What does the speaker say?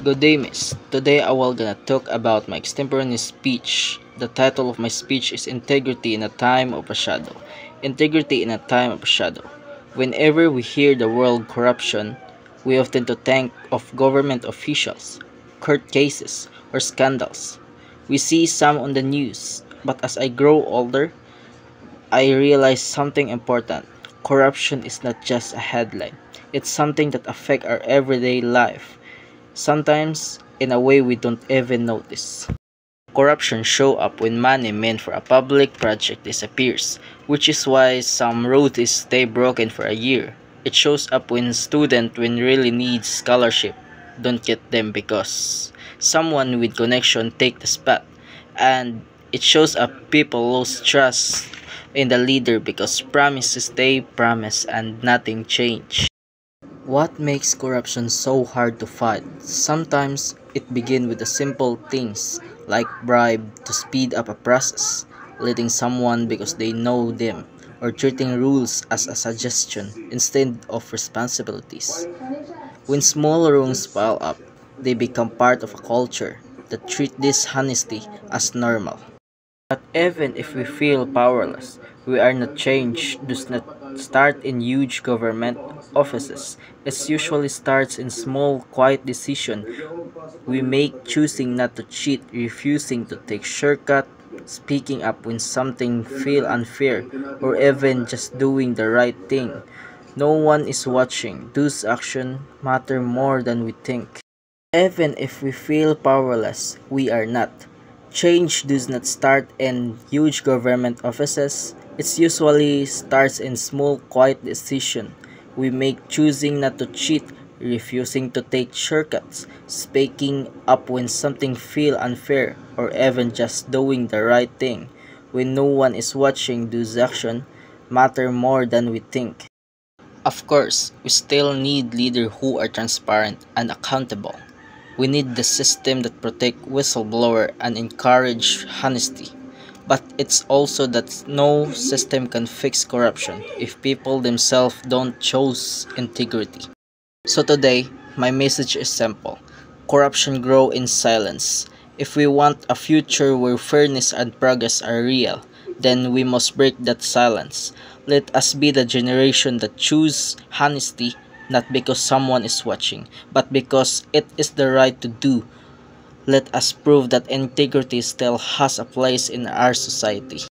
Good day, miss. Today I will gonna talk about my extemporaneous speech. The title of my speech is Integrity in a Time of a Shadow. Integrity in a Time of a Shadow. Whenever we hear the word corruption, we often to think of government officials, court cases, or scandals. We see some on the news, but as I grow older, I realize something important. Corruption is not just a headline. It's something that affects our everyday life. Sometimes in a way we don't even notice. Corruption show up when money meant for a public project disappears, which is why some roads stay broken for a year. It shows up when student when really needs scholarship don't get them because someone with connection take the spot, and it shows up people lose trust in the leader because promises stay promise and nothing change. What makes corruption so hard to fight? Sometimes it begins with the simple things like bribe to speed up a process, letting someone because they know them, or treating rules as a suggestion instead of responsibilities. When small wrongs pile up, they become part of a culture that treat dishonesty as normal. But even if we feel powerless, we are not changed does not start in huge government offices. It usually starts in small, quiet decisions we make, choosing not to cheat, refusing to take shortcut, speaking up when something feel unfair, or even just doing the right thing. No one is watching. Those actions matter more than we think. Even if we feel powerless, we are not. Change does not start in huge government offices. It usually starts in small, quiet decisions we make, choosing not to cheat, refusing to take shortcuts, speaking up when something feels unfair, or even just doing the right thing. When no one is watching, those actions matter more than we think. Of course, we still need leaders who are transparent and accountable. We need the system that protect whistleblower and encourage honesty. But it's also that no system can fix corruption if people themselves don't choose integrity. So today, my message is simple. Corruption grow in silence. If we want a future where fairness and progress are real, then we must break that silence. Let us be the generation that choose honesty not because someone is watching, but because it is the right to do. Let us prove that integrity still has a place in our society.